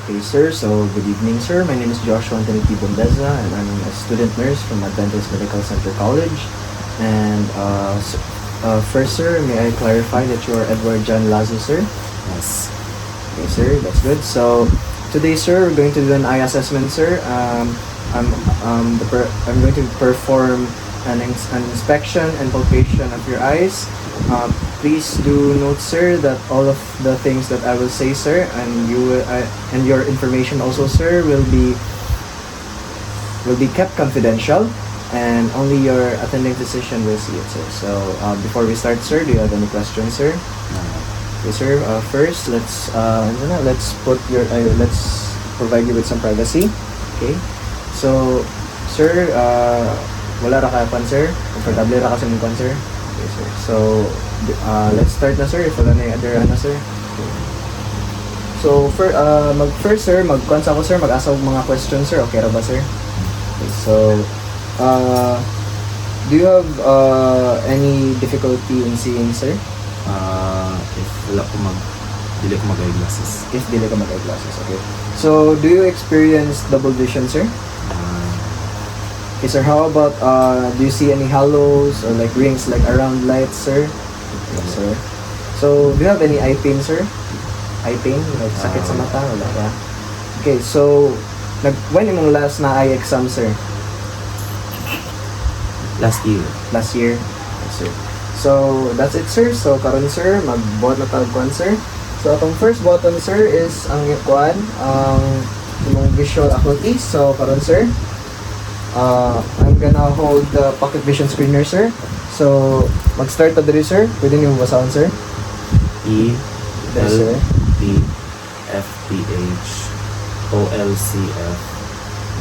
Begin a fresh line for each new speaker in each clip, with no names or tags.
Okay, sir. So, good evening, sir. My name is Joshua Anthony T. Bondeza, and I'm a student nurse from Adventist Medical Center College. And first, sir, may I clarify that you are Edward John Lazo, sir?
Yes.
Okay, sir. That's good. So, today, sir, we're going to do an eye assessment, sir. I'm going to perform an inspection and palpation of your eyes. Please do note, sir, that all of the things that I will say, sir, and and your information also, sir, will be kept confidential, and only your attending physician will see it, sir. So, before we start, sir, do you have any questions, sir? Okay, sir. First, let's provide you with some privacy. Okay. So, sir, wala ra kapan, sir. Comfortable ra ka sa mong sir. Okay, sir. So, let's start na, sir. If wala na yung other, sir. Okay. So, first, sir, mag-cons ako, sir. Mag-asa og mga questions, sir. Okay ra ba, sir? Okay, so, do you have any difficulty in seeing, sir?
If dili ko mag-eyeglasses.
If dili ka mag-eyeglasses, okay. So, do you experience double vision, sir? Okay, sir, how about, do you see any halos or like rings, like around lights, sir? Yes, sir. So, do you have any eye pain, sir? Eye pain? Like sakit sa mata? Wala ka? Okay, so, when yung last na eye exam, sir?
Last year.
Last year? Yes, sir. So, that's it, sir. So, karon sir, mag-buhat na tagkuan, sir. So, atong first button, sir, is ang kuan, ang imong visual acuity. So, karon sir, I'm gonna hold the pocket vision screener, sir. So, mag-start na diri, sir. Pwede niyo mabasahon, sir?
E
Yes, sir.
L T F P H O L C F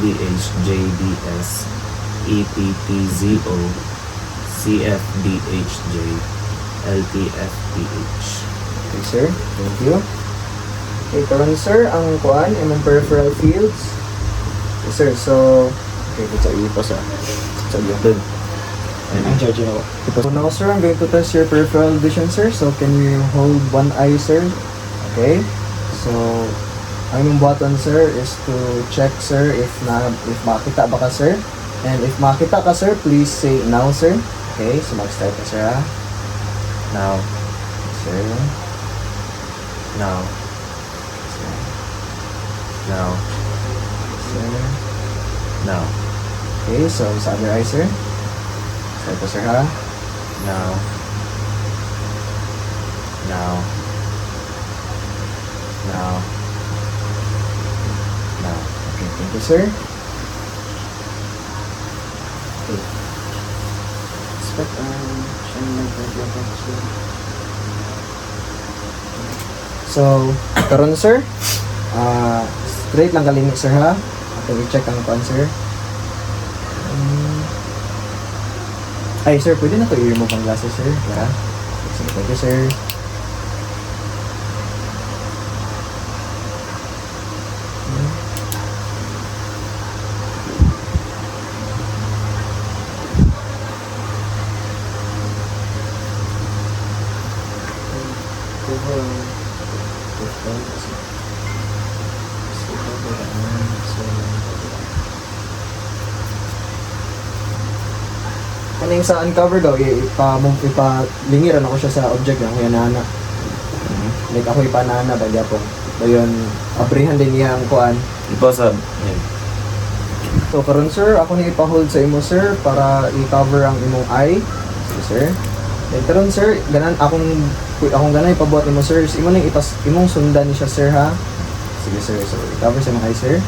D H J D S E T T Z O C F D H J L T F P H.
Okay, sir. Thank you. Okay, karon sir, ang kuan, imong peripheral fields. Okay, sir. So, okay, sa ipas sa iyo. I'm judging ako. So now, sir, I'm going to test your peripheral vision, sir. So, can you hold one eye, sir? Okay. So, ang imong button, sir, is to check, sir, if makita ba ka, sir. And if makita ka, sir, please say now, sir. Okay, so mag-start ka, sir, ha?
Now.
Sir.
Now.
Sir.
Now.
Sir.
Now.
Okay, so sa other eye, sir. Start ka, sir, ha?
Now. Now. Now. Now.
Okay, thank you, sir. Okay. Expect, shine light right here, sir. So, karon sir, straight lang kalimit, sir, ha? After i-check ang kuan, sir. Ay, sir, pwede na to i-remove ang glasses, sir. Yeah. Sige, thank you, sir. Kaning sa uncover daw, ipalingiran ako siya sa object lang, kaya nana. Like ako ipanana ba po. Dayon, abrihan din niya ang kuan.
Ito sa...
So karon sir, ako ni ipa-hold sa imo, sir, para i-cover ang imong eye. Sige, sir. Then karon sir, akong ganay ipabuhat nimo, sir. Imo ning imong sundan ni siya, sir, ha. Sige, sir. So i-cover sa imong eye, sir.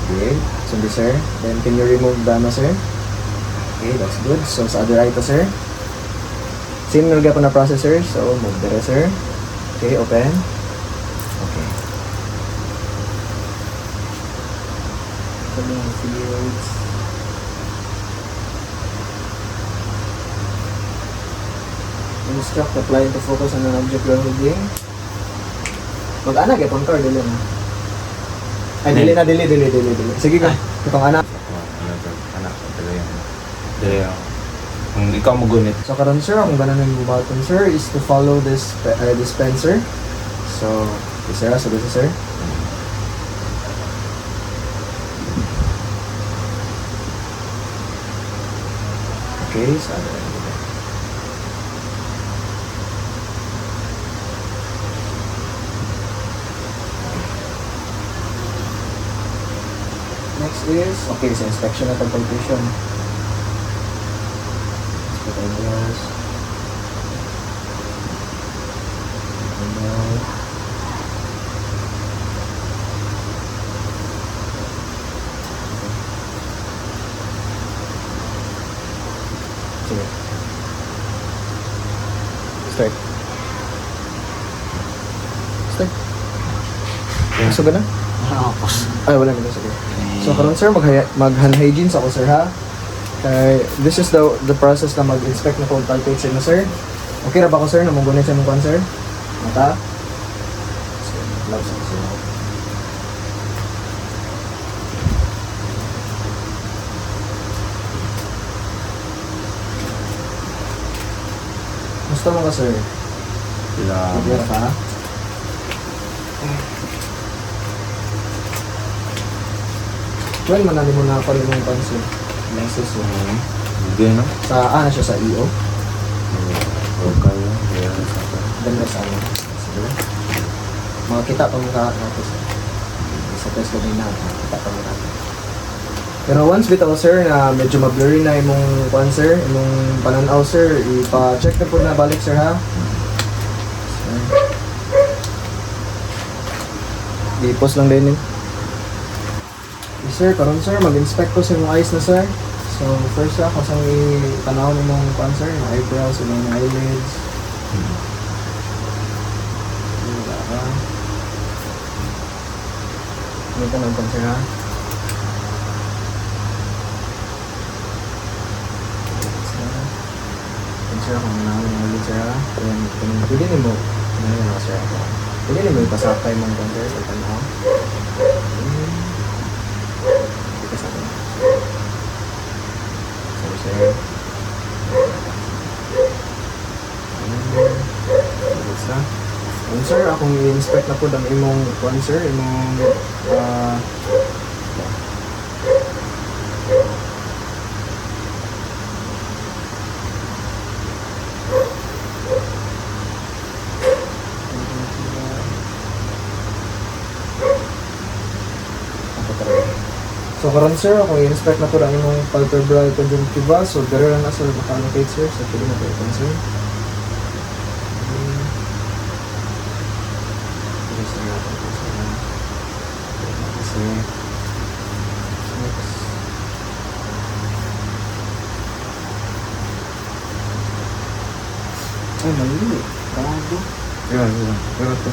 Sige, sundi, sir. Then can you remove the sir? Okay, that's good. So sa other eye to, sir. Same nilagay ko na process, sir. So move there, sir. Okay, open. Okay. Fields. Instruct applying to focus on an object while holding. Mag-ana, get on car, dili na. Ay, dili. Sige ka, itong anak.
Anak, dili yan. Kung ikaw magunit.
So karon sir, ang ganan ng button sir is to follow this dispenser. So, sir, sabi sa sir. Okay, sana. Next is, okay, sa inspection at palpation. Spitals. Sige. Start. Start. Gusto ba na? Ay, wala na. Sige. So, karon sir, mag-hand hygiene sa ako, sir, ha? Kay, this is the process na mag-inspect na kung palpate sa inyo, sir. Okay ra ba ko, sir, na mong sa mong kwan, sir? Mata? So, love sa sir. Gusto mo ka, sir? Clear ka? Well, manali mo na pa rin yung pansin. Lenses mo.
Hindi na.
Sa, siya sa EO?
Okay. Yeah,
Ganda sa ano. Sige. Mga kita pa mukha natin. Sa test ko din na. Kita pa mukha natin. Pero once bitaw, sir, na medyo ma-blurry na yung kwan, sir, yung pananaw, sir, ipa-check na po na balik, sir, ha? I-post lang din, eh. Sir, karon sir, mag-inspect ko sa mga eyes na, sir. So, first ako sa itanaw ng mga kwan, sir, yung eyebrows, yung mga eyelids. Wala ka. Ano ka ng kwan, sir, ha? Kwan, sir, kung nanawin ng eyelids, sir, ha? Pwede niyo mo, sir, ako. Pwede niyo mo ipasakay mong kwan, sir, sa tanaw. Sir. Sir, akong i-inspect na po ang imong kwan, sir, imong so karon sir, ako i-inspect na po ang imong palpebral conjunctiva. So dire lang na sir maka-allocate, sir. So pwede na po ito, sir. Ay, mali. Bago.
Yan. Pero ito.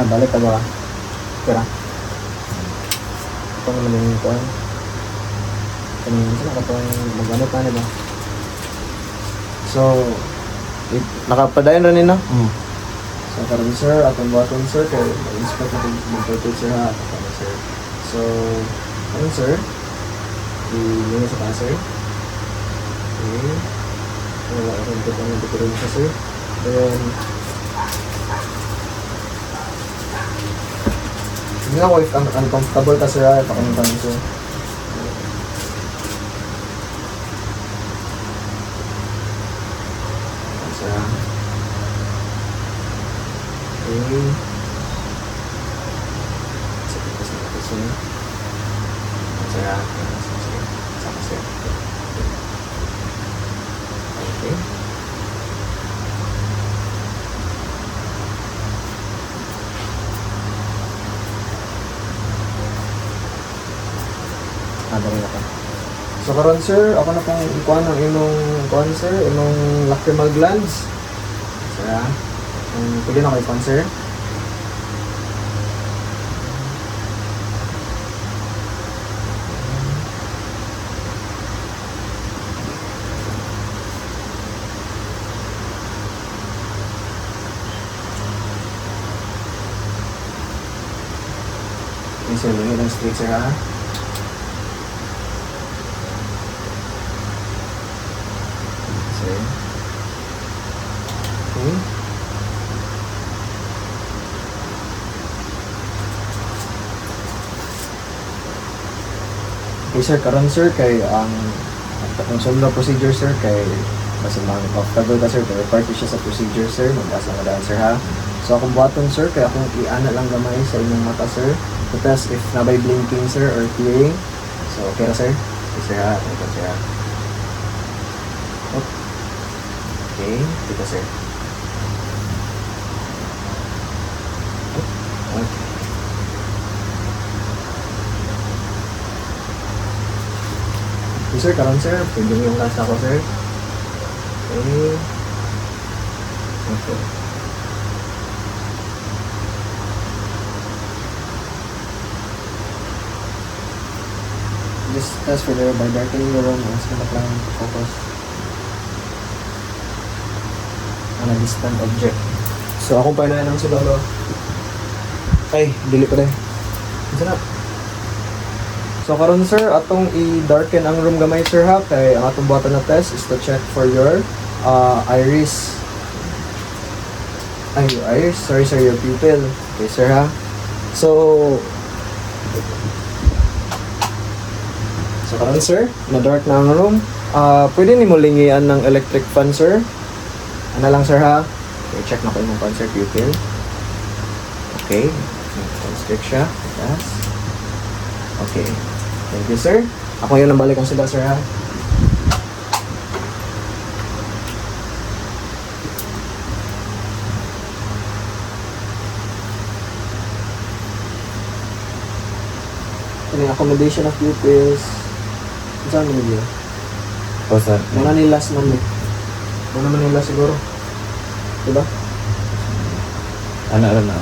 Balik ka ba? Tira. Ito naman yung kuhan. Saan ka itong mag-ano pa na ba? So, nakapadayan rin na? So, karon sir, atong button sir, kaya mag-inspect na kung mag-portrait sir ha. Karon sir. So, karon sir, i-linis sa taas sir. Okay. Wala akong ito pang nagtutuloy siya sir. Then, hindi ako if uncomfortable ka sir ha, pakinig sir. Sir ha. Okay. Sakit ka sir natin sir. Sir ha. Sama sir. Okay. Dali na ka. So karon sir, ako na pong ikuha ng imong kuhan sir, imong lacrimal glands. Sir ha? Pwede na kayo kuhan sir. sir, lungi ng straight sir ha. Sir. Okay. Okay sir, karon sir kay ang sunod na procedure sir kay basta comfortable ka sir, kay part siya sa procedure sir, mag-asa nga daan sir ha. So akong buhaton sir, kaya akong i-ana lang gamay sa inyong mata sir. To test if nabay blinking sir or tearing. So okay na sir? Okay sir ha, ito sir ha. Okay, ito sir. Okay. Okay sir, karon sir, pwede yung last ako sir. Okay. Okay. Just test for there by darkening the room, mas ka lang focus on a distant object. So akong painayan ng si Lolo. Ay, dili pa rin. Isa na. So karon sir, atong i-darken ang room gamay sir ha, kay ang atong buhatan na test is to check for your iris. Ay, your iris, sorry sir, your pupil. Okay sir ha. So karon sir, na-dark na ang room. Pwede ni mo lingian ng electric fan sir. Ano lang sir ha? Okay, check na ko yung fan sir, pupil. Okay, constrict siya. Yes. Okay. Thank you sir. Ako yun ang balikan sila sir ha. Ano, accommodation of pupils. Saan mo nila?
O sir,
Muna nilas man eh. Muna man nila siguro. Diba?
ano na.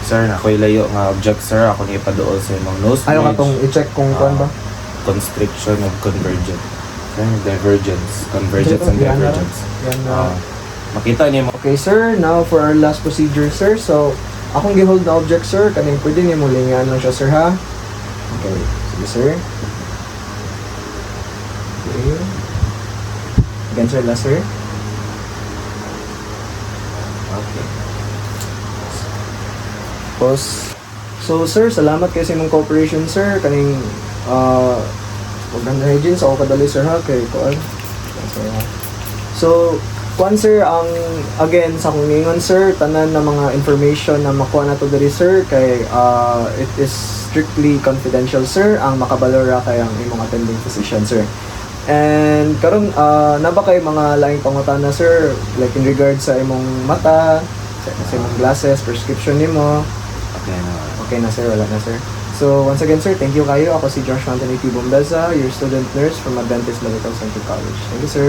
Sir, ako'y layo nga object sir. Ako niya padool sa imong nose
Ayaw ka
bridge.
tong i-check kung kuan ba?
Constriction of convergence. Sir, divergence. Convergence and
Yan na.
divergence.
Yan na.
Makita niyo mo.
Okay sir, now for our last procedure sir. So, akong gihold na object sir, kaning pwede niyo mo lingan lang siya sir ha. Okay, sige sir. Okay. Again sir, last sir. Okay. Pause. So sir, salamat kayo sa imong cooperation sir. Kaning maganda hygiene sa ako kadali sir ha kay kuan. So, kuan sir, ang again sa akong ingon sir, tanan na mga information na makuha na to diri sir kay it is strictly confidential sir. Ang makabalora kay ang imong attending physician sir. And karon na ba kay mga laing pangutana sir, like in regard sa imong mata, sa imong glasses, prescription nimo?
Okay na.
Okay na sir, wala na sir. So once again sir, thank you kayo. Ako si Josh Anthony T. Bombeza, your student nurse from Adventist Medical Center College. Thank you sir.